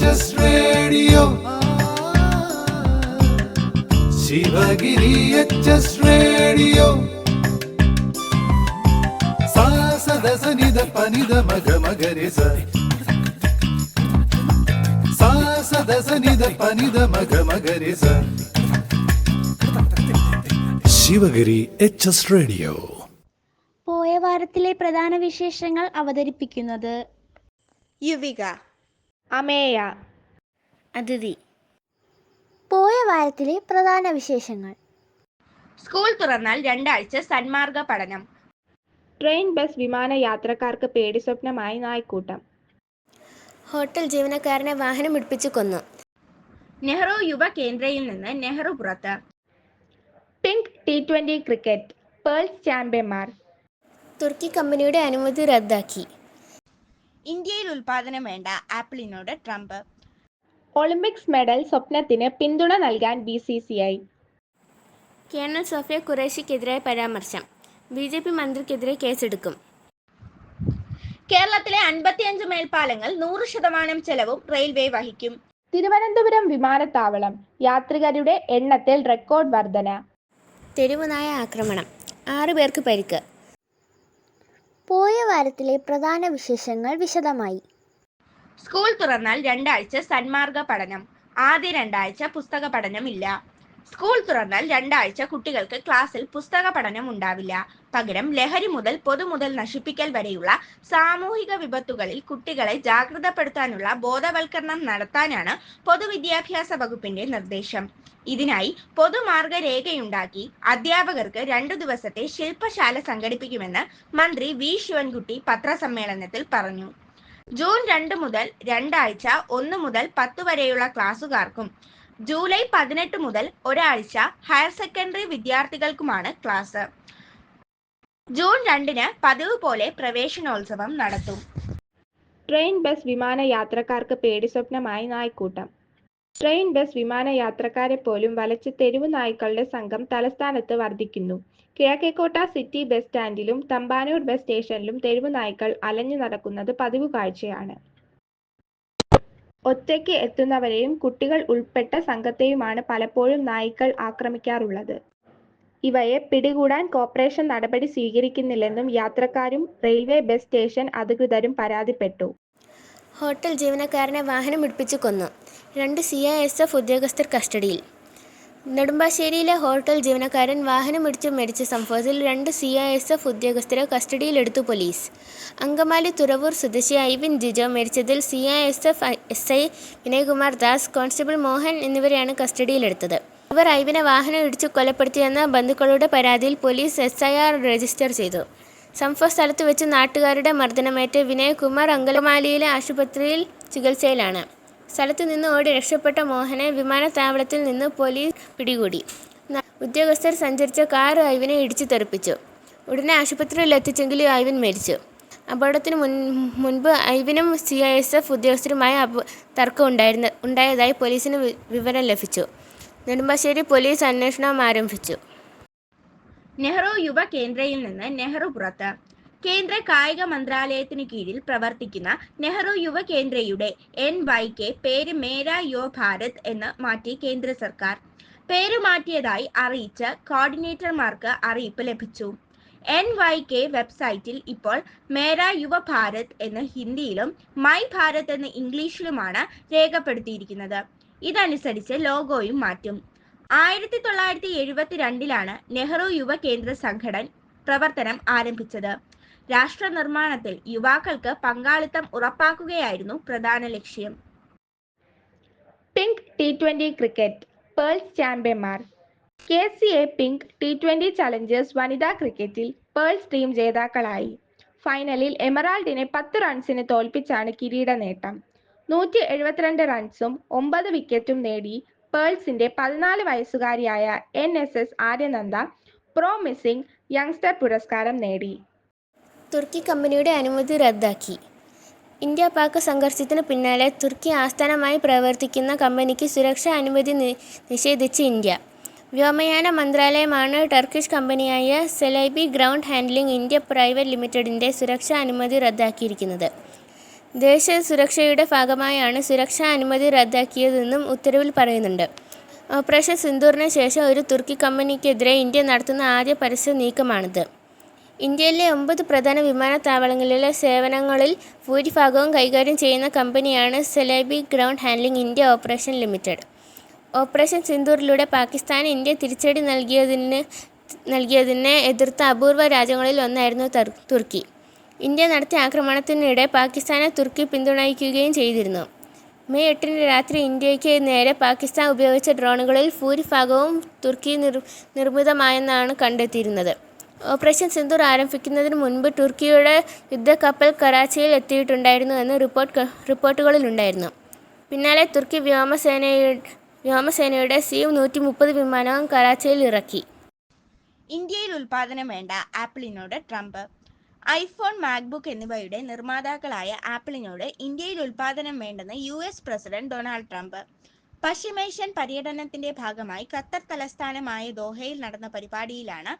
HS Radio. Sivagiri HS Radio. സാസദസനിധ പനിധ മഗ മഗരിസ. സാസദസനിധ പനിധ മഗ മഗരിസ. Sivagiri HS Radio. പോയ വാരത്തിലെ പ്രധാന വിശേഷങ്ങൾ അവതരിപ്പിക്കുന്നത് യുവിക, അമേയ, അതിഥി. പോയ വാരത്തിലെ പ്രധാന വിശേഷങ്ങൾ: സ്കൂൾ തുറന്നാൽ 2 ആഴ്ച സന്മാർഗ പഠനം. ട്രെയിൻ, ബസ്, വിമാന യാത്രക്കാർക്ക് പേടി സ്വപ്നമായി നായ്ക്കൂട്ടം. ഹോട്ടൽ ജീവനക്കാരനെ വാഹനം ഇടിപ്പിച്ചു കൊന്നു. നെഹ്റു യുവ കേന്ദ്രയിൽ നിന്ന് നെഹ്റു പുറത്ത്. പിങ്ക് T20 ക്രിക്കറ്റ്, പേൾസ് ചാമ്പ്യന്മാർ. തുർക്കി കമ്പനിയുടെ അനുമതി റദ്ദാക്കി. ഇന്ത്യയിൽ ഉൽപാദനം വേണ്ട ആപ്പിളിനോട് ട്രംപ്. ഒളിമ്പിക്സ് മെഡൽ സ്വപ്നത്തിന് പിന്തുണ നൽകാൻ BCCI. കേണൽ സോഫിയ ഖുറേഷിക്കെതിരായ പരാമർശം. BJP മന്ത്രിക്കെതിരെ കേസെടുക്കും. കേരളത്തിലെ 55 മേൽപ്പാലങ്ങൾ 100% ചെലവും റെയിൽവേ വഹിക്കും. തിരുവനന്തപുരം വിമാനത്താവളം യാത്രികരുടെ എണ്ണത്തിൽ റെക്കോർഡ് വർധന. തെരുവുനായ ആക്രമണം, 6 പേർക്ക് പരിക്ക്. പോയ വാരത്തിലെ പ്രധാന വിശേഷങ്ങൾ വിശദമായി. സ്കൂൾ തുറന്നാൽ 2 ആഴ്ച സന്മാർഗ പഠനം. ആദ്യ 2 ആഴ്ച പുസ്തക പഠനം ഇല്ല. സ്കൂൾ തുറന്നാൽ 2 ആഴ്ച കുട്ടികൾക്ക് ക്ലാസ്സിൽ പുസ്തക പഠനം ഉണ്ടാവില്ല. പകരം ലഹരി മുതൽ പൊതുമുതൽ നശിപ്പിക്കൽ വരെയുള്ള സാമൂഹിക വിപത്തുകളിൽ കുട്ടികളെ ജാഗ്രതപ്പെടുത്താനുള്ള ബോധവൽക്കരണം നടത്താനാണ് പൊതുവിദ്യാഭ്യാസ വകുപ്പിന്റെ നിർദ്ദേശം. ഇതിനായി പൊതുമാർഗരേഖയുണ്ടാക്കി അധ്യാപകർക്ക് 2 ദിവസത്തെ ശില്പശാല സംഘടിപ്പിക്കുമെന്ന് മന്ത്രി V ശിവൻകുട്ടി പത്രസമ്മേളനത്തിൽ പറഞ്ഞു. ജൂൺ 2 മുതൽ 2 ആഴ്ച 1 മുതൽ 10 വരെയുള്ള ക്ലാസുകാർക്കും ജൂലൈ 18 മുതൽ ഒരാഴ്ച ഹയർ സെക്കൻഡറി വിദ്യാർത്ഥികൾക്കുമാണ് ക്ലാസ്. ജൂൺ 2-ന് പതിവ് പോലെ പ്രവേശനോത്സവം നടത്തും. ട്രെയിൻ, ബസ്, വിമാന യാത്രക്കാർക്ക് പേടി സ്വപ്നമായി നായ്ക്കൂട്ടം. ട്രെയിൻ, ബസ്, വിമാന യാത്രക്കാരെ പോലും വലച്ച് തെരുവു നായ്ക്കളുടെ സംഘം തലസ്ഥാനത്ത് വർദ്ധിക്കുന്നു. കിഴക്കേക്കോട്ട സിറ്റി ബസ് സ്റ്റാൻഡിലും തമ്പാനൂർ ബസ് സ്റ്റേഷനിലും തെരുവു നായ്ക്കൾ അലഞ്ഞു നടക്കുന്നത് പതിവ് കാഴ്ചയാണ്. ഒറ്റയ്ക്ക് എത്തുന്നവരെയും കുട്ടികൾ ഉൾപ്പെട്ട സംഘത്തെയുമാണ് പലപ്പോഴും നായ്ക്കൾ ആക്രമിക്കാറുള്ളത്. ഇവയെ പിടികൂടാൻ കോർപ്പറേഷൻ നടപടി സ്വീകരിക്കുന്നില്ലെന്നും യാത്രക്കാരും റെയിൽവേ ബസ് സ്റ്റേഷൻ അധികൃതരും പരാതിപ്പെട്ടു. ഹോട്ടൽ ജീവനക്കാരനെ വാഹനം ഇടിപ്പിച്ചു കൊന്നു. 2 CISF ഉദ്യോഗസ്ഥർ കസ്റ്റഡിയിൽ. നെടുമ്പാശ്ശേരിയിലെ ഹോട്ടൽ ജീവനക്കാരൻ വാഹനം ഇടിച്ചു മരിച്ച സംഭവത്തിൽ 2 CISF ഉദ്യോഗസ്ഥരെ കസ്റ്റഡിയിലെടുത്തു പോലീസ്. അങ്കമാലി തുറവൂർ സ്വദേശി ഐവിൻ ജിജോ മരിച്ചതിൽ CISF SI Vinaykumar Das, constable Mohan എന്നിവരെയാണ് കസ്റ്റഡിയിലെടുത്തത്. ഇവർ ഐവിനെ വാഹനം ഇടിച്ചു കൊലപ്പെടുത്തിയെന്ന ബന്ധുക്കളുടെ പരാതിയിൽ പോലീസ് SIR രജിസ്റ്റർ ചെയ്തു. സംഭവ സ്ഥലത്ത് വെച്ച് നാട്ടുകാരുടെ മർദ്ദനമേറ്റ് വിനയ്കുമാർ അങ്കമാലിയിലെ ആശുപത്രിയിൽ ചികിത്സയിലാണ്. സ്ഥലത്തു നിന്ന് ഓടി രക്ഷപ്പെട്ട മോഹനെ വിമാനത്താവളത്തിൽ നിന്ന് പോലീസ് പിടികൂടി. ഉദ്യോഗസ്ഥർ സഞ്ചരിച്ച കാർ ഐവിനെ ഇടിച്ചു തെറിപ്പിച്ചു. ഉടനെ ആശുപത്രിയിൽ എത്തിച്ചെങ്കിലും ഐവിൻ മരിച്ചു. അപകടത്തിന് മുൻപ് ഐവിനും CISF ഉദ്യോഗസ്ഥരുമായ തർക്കം ഉണ്ടായതായി പോലീസിന് വിവരം ലഭിച്ചു. നെടുമ്പാശ്ശേരി പോലീസ് അന്വേഷണം ആരംഭിച്ചു. നെഹ്റു യുവ കേന്ദ്രയിൽ നിന്ന് നെഹ്റു പുറത്ത്. കേന്ദ്ര കായിക മന്ത്രാലയത്തിനു കീഴിൽ പ്രവർത്തിക്കുന്ന നെഹ്റു യുവ കേന്ദ്രയുടെ NYK പേര് മേരാ യുവ ഭാരത് എന്ന് മാറ്റി കേന്ദ്ര സർക്കാർ. പേര് മാറ്റിയതായി അറിയിച്ച് കോർഡിനേറ്റർമാർക്ക് അറിയിപ്പ് ലഭിച്ചു. NYK വെബ്സൈറ്റിൽ ഇപ്പോൾ മേരാ യുവ ഭാരത് എന്ന് ഹിന്ദിയിലും മൈ ഭാരത് എന്ന് ഇംഗ്ലീഷിലുമാണ് രേഖപ്പെടുത്തിയിരിക്കുന്നത്. ഇതനുസരിച്ച് ലോഗോയും മാറ്റും. 1972-ലാണ് നെഹ്റു യുവ കേന്ദ്ര സംഘടന പ്രവർത്തനം ആരംഭിച്ചത്. രാഷ്ട്ര നിർമ്മാണത്തിൽ യുവാക്കൾക്ക് പങ്കാളിത്തം ഉറപ്പാക്കുകയായിരുന്നു പ്രധാന ലക്ഷ്യം. പിങ്ക് T20 ക്രിക്കറ്റ്, പേൾസ് ചാമ്പ്യന്മാർ. KCA പിങ്ക് T20 ചലഞ്ചേഴ്സ് വനിതാ ക്രിക്കറ്റിൽ പേൾസ് ടീം ജേതാക്കളായി. ഫൈനലിൽ എമറാൾഡിനെ 10 റൺസിന് തോൽപ്പിച്ചാണ് കിരീട നേട്ടം. 172 റൺസും 9 വിക്കറ്റും നേടി പേൾസിന്റെ 14 വയസ്സുകാരിയായ NSS ആര്യനന്ദ പ്രോമിസിംഗ് യങ്സ്റ്റർ പുരസ്കാരം നേടി. തുർക്കി കമ്പനിയുടെ അനുമതി റദ്ദാക്കി. ഇന്ത്യ പാക് സംഘർഷത്തിന് പിന്നാലെ തുർക്കി ആസ്ഥാനമായി പ്രവർത്തിക്കുന്ന കമ്പനിക്ക് സുരക്ഷാ അനുമതി നിഷേധിച്ച് ഇന്ത്യ. വ്യോമയാന മന്ത്രാലയമാണ് ടർക്കിഷ് കമ്പനിയായ സെലൈബി ഗ്രൗണ്ട് ഹാൻഡ്ലിംഗ് ഇന്ത്യ പ്രൈവറ്റ് ലിമിറ്റഡിൻ്റെ സുരക്ഷാ അനുമതി റദ്ദാക്കിയിരിക്കുന്നത്. ദേശീയ സുരക്ഷയുടെ ഭാഗമായാണ് സുരക്ഷാ അനുമതി റദ്ദാക്കിയതെന്നും ഉത്തരവിൽ പറയുന്നുണ്ട്. ഓപ്പറേഷൻ സിന്ദൂറിന് ശേഷം ഒരു തുർക്കി കമ്പനിക്കെതിരെ ഇന്ത്യ നടത്തുന്ന ആദ്യ പരസ്യ നീക്കമാണിത്. ഇന്ത്യയിലെ 9 പ്രധാന വിമാനത്താവളങ്ങളിലെ സേവനങ്ങളിൽ ഭൂരിഭാഗവും കൈകാര്യം ചെയ്യുന്ന കമ്പനിയാണ് Celebi ground handling India operation limited. Operation സിന്ദൂറിലൂടെ പാകിസ്ഥാന് ഇന്ത്യ തിരിച്ചടി നൽകിയതിനെ എതിർത്ത അപൂർവ രാജ്യങ്ങളിൽ ഒന്നായിരുന്നു തുർക്കി. ഇന്ത്യ നടത്തിയ ആക്രമണത്തിനിടെ പാകിസ്ഥാനെ തുർക്കി പിന്തുണയ്ക്കുകയും ചെയ്തിരുന്നു. മെയ് 8 രാത്രി ഇന്ത്യയ്ക്ക് നേരെ പാകിസ്ഥാൻ ഉപയോഗിച്ച ഡ്രോണുകളിൽ ഭൂരിഭാഗവും തുർക്കി നിർമ്മിതമായെന്നാണ് കണ്ടെത്തിയിരുന്നത്. ഓപ്പറേഷൻ സിന്ദൂർ ആരംഭിക്കുന്നതിന് മുൻപ് തുർക്കിയുടെ യുദ്ധക്കപ്പൽ കറാച്ചിയിൽ എത്തിയിട്ടുണ്ടായിരുന്നു എന്ന് റിപ്പോർട്ടുകളിലുണ്ടായിരുന്നു. പിന്നാലെ തുർക്കി വ്യോമസേനയുടെ C-130 വിമാനവും കറാച്ചിയിൽ ഇറക്കി. ഇന്ത്യയിൽ ഉൽപാദനം വേണ്ട ആപ്പിളിനോട് ട്രംപ്. ഐഫോൺ, മാക്ബുക്ക് എന്നിവയുടെ നിർമ്മാതാക്കളായ ആപ്പിളിനോട് ഇന്ത്യയിൽ ഉൽപാദനം വേണ്ടെന്ന് US പ്രസിഡന്റ് ഡൊണാൾഡ് ട്രംപ്. പശ്ചിമേഷ്യൻ പര്യടനത്തിന്റെ ഭാഗമായി ഖത്തർ തലസ്ഥാനമായ ദോഹയിൽ നടന്ന പരിപാടിയിലാണ്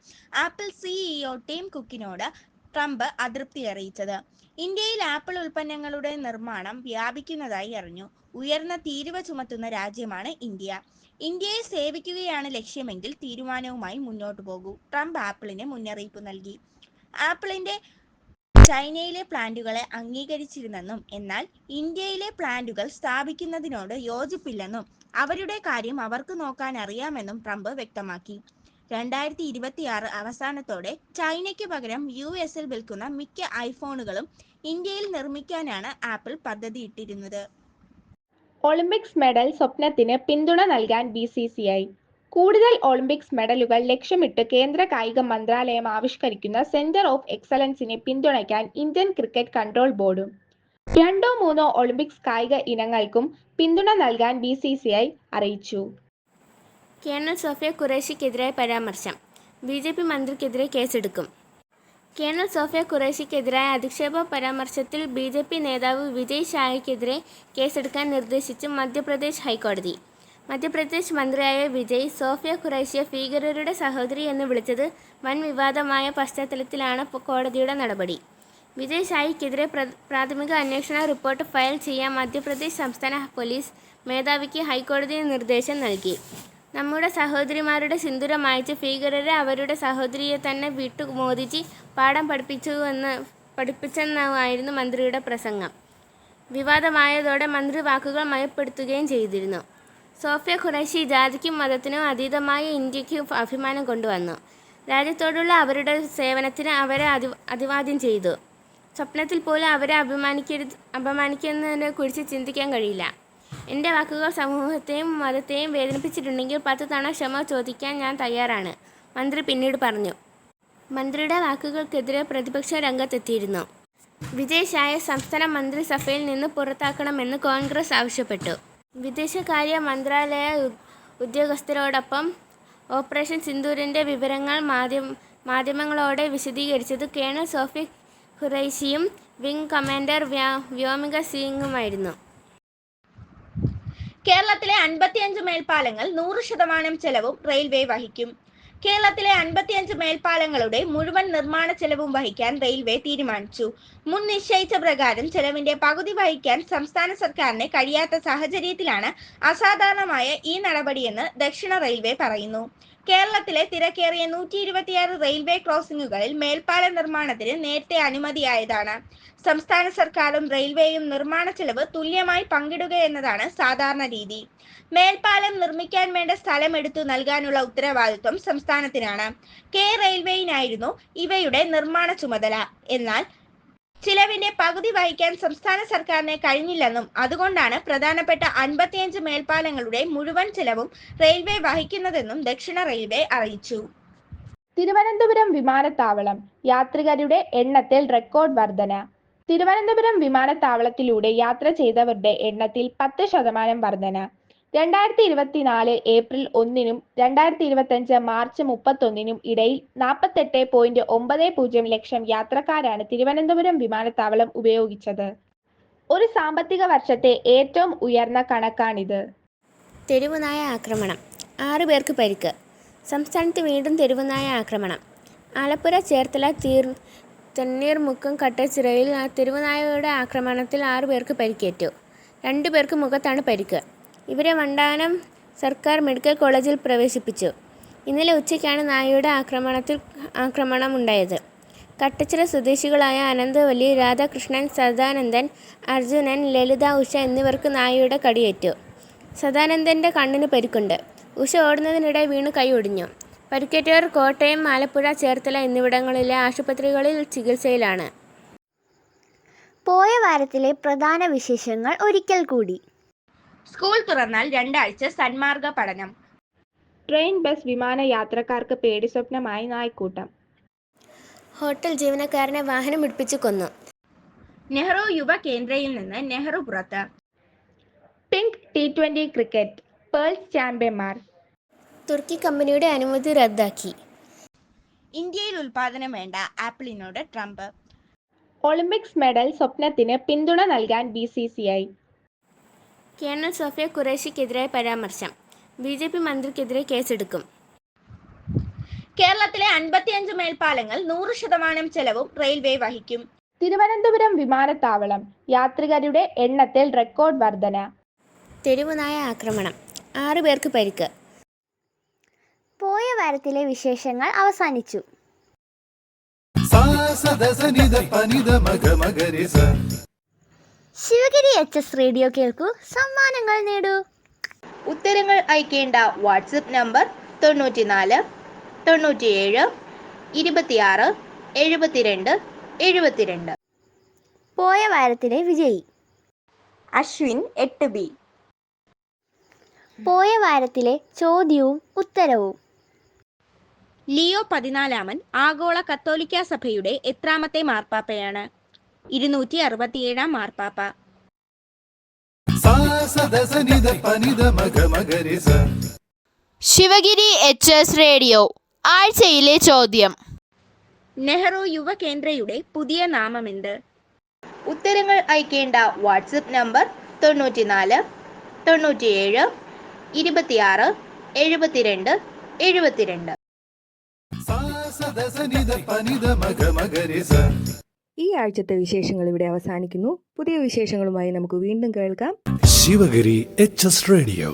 ആപ്പിൾ CEO ടിം കുക്കിനോട് ട്രംപ് അതൃപ്തി അറിയിച്ചത്. ഇന്ത്യയിൽ ആപ്പിൾ ഉൽപ്പന്നങ്ങളുടെ നിർമ്മാണം വ്യാപിക്കുന്നതായി അറിഞ്ഞു. ഉയർന്ന തീരുവ ചുമത്തുന്ന രാജ്യമാണ് ഇന്ത്യ. ഇന്ത്യയെ സേവിക്കുകയാണ് ലക്ഷ്യമെങ്കിൽ തീരുമാനവുമായി മുന്നോട്ടു പോകൂ, ട്രംപ് ആപ്പിളിന് മുന്നറിയിപ്പ് നൽകി. ആപ്പിളിന്റെ ചൈനയിലെ പ്ലാന്റുകളെ അംഗീകരിച്ചിരുന്നെന്നും എന്നാൽ ഇന്ത്യയിലെ പ്ലാന്റുകൾ സ്ഥാപിക്കുന്നതിനോട് യോജിപ്പില്ലെന്നും അവരുടെ കാര്യം അവർക്ക് നോക്കാൻ അറിയാമെന്നും ട്രംപ് വ്യക്തമാക്കി. 2026 അവസാനത്തോടെ ചൈനയ്ക്ക് പകരം US-ൽ വിൽക്കുന്ന മിക്ക ഐഫോണുകളും ഇന്ത്യയിൽ നിർമ്മിക്കാനാണ് ആപ്പിൾ പദ്ധതിയിട്ടിരുന്നത്. ഒളിമ്പിക്സ് മെഡൽ സ്വപ്നത്തിന് പിന്തുണ നൽകാൻ BCCI. കൂടുതൽ ഒളിമ്പിക്സ് മെഡലുകൾ ലക്ഷ്യമിട്ട് കേന്ദ്ര കായിക മന്ത്രാലയം ആവിഷ്കരിക്കുന്ന സെന്റർ ഓഫ് എക്സലൻസിനെ പിന്തുണയ്ക്കാൻ ഇന്ത്യൻ ക്രിക്കറ്റ് കൺട്രോൾ ബോർഡും 2-3 ഒളിമ്പിക്സ് കായിക ഇനങ്ങൾക്കും പിന്തുണ നൽകാൻ BCCI അറിയിച്ചു. കേണൽ സോഫിയ ഖുറേഷിക്കെതിരായ പരാമർശം. BJP മന്ത്രിക്കെതിരെ കേസെടുക്കും. കേണൽ സോഫിയ ഖുറേഷിക്കെതിരായ അധിക്ഷേപ പരാമർശത്തിൽ BJP നേതാവ് വിജയ് ഷായ്ക്കെതിരെ കേസെടുക്കാൻ നിർദ്ദേശിച്ച് മധ്യപ്രദേശ് ഹൈക്കോടതി. മധ്യപ്രദേശ് മന്ത്രിയായ വിജയ് സോഫിയ ഖുറേഷിയെ ഭീകരരുടെ സഹോദരി എന്ന് വിളിച്ചത് വൻ വിവാദമായ പശ്ചാത്തലത്തിലാണ് കോടതിയുടെ നടപടി. വിജയ് ഷായ്ക്കെതിരെ പ്രാഥമിക അന്വേഷണ റിപ്പോർട്ട് ഫയൽ ചെയ്യാൻ മധ്യപ്രദേശ് സംസ്ഥാന പോലീസ് മേധാവിക്ക് ഹൈക്കോടതി നിർദ്ദേശം നൽകി. നമ്മുടെ സഹോദരിമാരുടെ സിന്ദൂരം മായ്ച്ച് ഭീകരരെ അവരുടെ സഹോദരിയെ തന്നെ വിട്ടുമോദിച്ച് പാഠം പഠിപ്പിച്ചെന്നായിരുന്നു മന്ത്രിയുടെ പ്രസംഗം. വിവാദമായതോടെ മന്ത്രി വാക്കുകൾ മയപ്പെടുത്തുകയും ചെയ്തിരുന്നു. സോഫിയ ഖുറേഷി ജാതിക്കും മതത്തിനും അതീതമായ ഇന്ത്യക്ക് അഭിമാനം കൊണ്ടുവന്നു. രാജ്യത്തോടുള്ള അവരുടെ സേവനത്തിന് അവരെ അഭിവാദ്യം ചെയ്തു. സ്വപ്നത്തിൽ പോലും അവരെ അപമാനിക്കുന്നതിനെക്കുറിച്ച് ചിന്തിക്കാൻ കഴിയില്ല. എൻ്റെ വാക്കുകൾ സമൂഹത്തെയും മതത്തെയും വേദനിപ്പിച്ചിട്ടുണ്ടെങ്കിൽ 10 തവണ ക്ഷമ ചോദിക്കാൻ ഞാൻ തയ്യാറാണ്, മന്ത്രി പിന്നീട് പറഞ്ഞു. മന്ത്രിയുടെ വാക്കുകൾക്കെതിരെ പ്രതിപക്ഷം രംഗത്തെത്തിയിരുന്നു. വിജയ് ഷായെ സംസ്ഥാന മന്ത്രിസഭയിൽ നിന്ന് പുറത്താക്കണമെന്ന് കോൺഗ്രസ് ആവശ്യപ്പെട്ടു. വിദേശകാര്യ മന്ത്രാലയ ഉദ്യോഗസ്ഥരോടൊപ്പം ഓപ്പറേഷൻ സിന്ദൂരിൻ്റെ വിവരങ്ങൾ മാധ്യമങ്ങളോട് വിശദീകരിച്ചത് കേണൽ സോഫിയ ഖുറൈഷിയും വിംഗ് കമാൻഡർ വ്യോമിക സിംഗുമായിരുന്നു. കേരളത്തിലെ 55 മേൽപ്പാലങ്ങൾ 100% ചെലവും റെയിൽവേ വഹിക്കും. കേരളത്തിലെ 55 മേൽപ്പാലങ്ങളുടെ മുഴുവൻ നിർമ്മാണ ചെലവും വഹിക്കാൻ റെയിൽവേ തീരുമാനിച്ചു. മുൻ നിശ്ചയിച്ച പ്രകാരം ചെലവിന്റെ പകുതി വഹിക്കാൻ സംസ്ഥാന സർക്കാരിന് കഴിയാത്ത സാഹചര്യത്തിലാണ് അസാധാരണമായ ഈ നടപടിയെന്ന് ദക്ഷിണ റെയിൽവേ പറയുന്നു. കേരളത്തിലെ തിരക്കേറിയ 126 റെയിൽവേ ക്രോസിംഗുകളിൽ മേൽപ്പാല നിർമ്മാണത്തിന് നേരത്തെ അനുമതിയായതാണ്. സംസ്ഥാന സർക്കാരും റെയിൽവേയും നിർമ്മാണ ചെലവ് തുല്യമായി പങ്കിടുക എന്നതാണ് സാധാരണ രീതി. മേൽപ്പാലം നിർമ്മിക്കാൻ വേണ്ട സ്ഥലം എടുത്തു നൽകാനുള്ള ഉത്തരവാദിത്വം സംസ്ഥാനത്തിനാണ്. റെയിൽവേയിനായിരുന്നു ഇവയുടെ നിർമ്മാണ ചുമതല. എന്നാൽ ചിലവിന്റെ പകുതി വഹിക്കാൻ സംസ്ഥാന സർക്കാരിന് കഴിഞ്ഞില്ലെന്നും അതുകൊണ്ടാണ് പ്രധാനപ്പെട്ട 55 മേൽപ്പാലങ്ങളുടെ മുഴുവൻ ചെലവും റെയിൽവേ വഹിക്കുന്നതെന്നും ദക്ഷിണ റെയിൽവേ അറിയിച്ചു. തിരുവനന്തപുരം വിമാനത്താവളം യാത്രികരുടെ എണ്ണത്തിൽ റെക്കോർഡ് വർധന. തിരുവനന്തപുരം വിമാനത്താവളത്തിലൂടെ യാത്ര ചെയ്തവരുടെ എണ്ണത്തിൽ 10% വർധന. 2024 ഏപ്രിൽ 1-നും 2025 മാർച്ച് 31-നും ഇടയിൽ 48.90 ലക്ഷം യാത്രക്കാരാണ് തിരുവനന്തപുരം വിമാനത്താവളം ഉപയോഗിച്ചത്. ഒരു സാമ്പത്തിക വർഷത്തെ ഏറ്റവും ഉയർന്ന കണക്കാണിത്. തെരുവുനായ ആക്രമണം, 6 പേർക്ക് പരിക്ക്. സംസ്ഥാനത്ത് വീണ്ടും തെരുവുനായ ആക്രമണം. ആലപ്പുഴ ചേർത്തല തണ്ണീർമുക്കം കട്ടച്ചിറയിൽ തെരുവുനായയുടെ ആക്രമണത്തിൽ 6 പേർക്ക് പരിക്കേറ്റു. 2 പേർക്ക് മുഖത്താണ് പരിക്ക്. ഇവരെ വണ്ടാനം സർക്കാർ മെഡിക്കൽ കോളേജിൽ പ്രവേശിപ്പിച്ചു. ഇന്നലെ ഉച്ചയ്ക്കാണ് നായയുടെ ആക്രമണമുണ്ടായത്. കട്ടച്ചിറ സ്വദേശികളായ അനന്തവല്ലി, രാധാകൃഷ്ണൻ, സദാനന്ദൻ, അർജുനൻ, ലളിത, ഉഷ എന്നിവർക്ക് നായയുടെ കടിയേറ്റു. സദാനന്ദൻ്റെ കണ്ണിന് പരിക്കുണ്ട്. ഉഷ ഓടുന്നതിനിടെ വീണ് കൈ ഒടിഞ്ഞു. പരിക്കേറ്റവർ കോട്ടയം, ആലപ്പുഴ, ചേർത്തല എന്നിവിടങ്ങളിലെ ആശുപത്രികളിൽ ചികിത്സയിലാണ്. പോയ വാരത്തിലെ പ്രധാന വിശേഷങ്ങൾ ഒരിക്കൽ കൂടി. സ്കൂൾ തുറന്നാൽ 2 ആഴ്ച സന്മാർഗ പഠനം. ട്രെയിൻ, ബസ്, വിമാന യാത്രക്കാർക്ക് പേടിസ്വപ്നമായി നായ്ക്കൂട്ടം. ഹോട്ടൽ ജീവനക്കാരനെ വാഹനം ഇടിപ്പിച്ച് കൊന്നു. നെഹ്റു യുവ കേന്ദ്രയിൽ നിന്ന് നെഹ്റു പുറത്ത്. പിങ്ക് T20 ക്രിക്കറ്റ്, പേൾസ് ചാമ്പ്യന്മാർ. തുർക്കി കമ്പനിയുടെ അനുമതി റദ്ദാക്കി. ഇന്ത്യയിൽ ഉൽപാദനം വേണ്ട, ആപ്പിളിനോട് ട്രംപ്. ഒളിമ്പിക്സ് മെഡൽ സ്വപ്നത്തിന് പിന്തുണ നൽകാൻ BCCI. കേണൽ സോഫിയ ഖുറേഷിക്കെതിരായ പരാമർശം. BJP മന്ത്രിക്കെതിരെ കേസെടുക്കും. കേരളത്തിലെ 55 മേൽപ്പാലങ്ങൾ 100% ചെലവും റെയിൽവേ വഹിക്കും. തിരുവനന്തപുരം വിമാനത്താവളം യാത്രികരുടെ എണ്ണത്തിൽ റെക്കോർഡ് വർധന. തെരുവുനായ ആക്രമണം, 6 പേർക്ക് പരിക്ക്. പോയ വാരത്തിലെ വിശേഷങ്ങൾ അവസാനിച്ചു. ശിവഗിരി HS റേഡിയോ കേൾക്കൂ, സമ്മാനങ്ങൾ നേടൂ. ഉത്തരങ്ങൾ അയക്കേണ്ട വാട്സപ്പ് നമ്പർ 94 97 26 72 72. പോയ വാരത്തിലെ വിജയി അശ്വിൻ 8B. പോയ വാരത്തിലെ ചോദ്യവും ഉത്തരവും. ലിയോ 14 ആഗോള കത്തോലിക്ക സഭയുടെ എത്രാമത്തെ മാർപ്പാപ്പയാണ്? 267 മാർപ്പാപ്പ. ശിവഗിരി HS റേഡിയോ ആഴ്ചയിലെ ചോദ്യം. നെഹ്റു യുവ കേന്ദ്രയുടെ പുതിയ നാമമെന്ത്? ഉത്തരങ്ങൾ അയക്കേണ്ട വാട്സപ്പ് നമ്പർ 94 97 26 72 72. ഈ ആഴ്ചത്തെ വിശേഷങ്ങൾ ഇവിടെ അവസാനിക്കുന്നു. പുതിയ വിശേഷങ്ങളുമായി നമുക്ക് വീണ്ടും കേൾക്കാം. Sivagiri HS radio.